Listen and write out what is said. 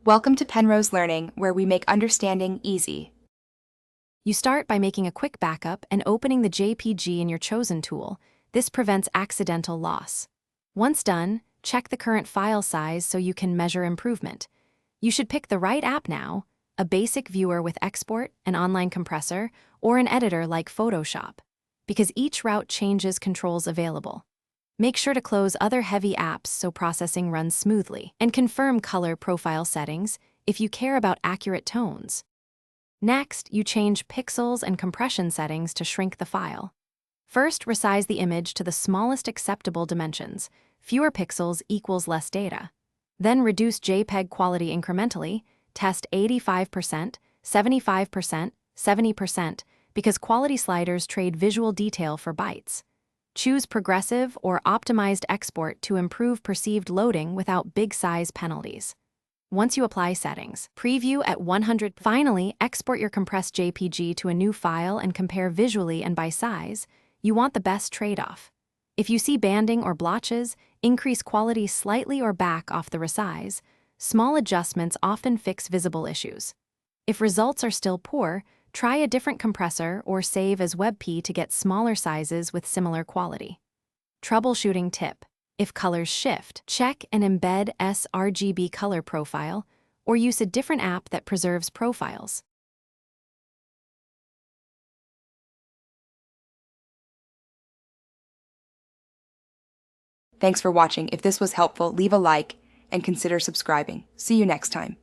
Welcome to Penrose Learning, where we make understanding easy. You start by making a quick backup and opening the JPG in your chosen tool. This prevents accidental loss. Once done, check the current file size so you can measure improvement. You should pick the right app now: a basic viewer with export, an online compressor, or an editor like Photoshop, because each route changes controls available. Make sure to close other heavy apps so processing runs smoothly, and confirm color profile settings if you care about accurate tones. Next, you change pixels and compression settings to shrink the file. First, resize the image to the smallest acceptable dimensions. Fewer pixels equals less data. Then reduce JPEG quality incrementally. Test 85%, 75%, 70%, because quality sliders trade visual detail for bytes. Choose progressive or optimized export to improve perceived loading without big size penalties. Once you apply settings, preview at 100. Finally, export your compressed JPG to a new file and compare visually and by size. You want the best trade-off. If you see banding or blotches, increase quality slightly or back off the resize. Small adjustments often fix visible issues. If results are still poor, try a different compressor or save as WebP to get smaller sizes with similar quality. Troubleshooting tip: if colors shift, check and embed sRGB color profile, or use a different app that preserves profiles. Thanks for watching. If this was helpful, leave a like and consider subscribing. See you next time.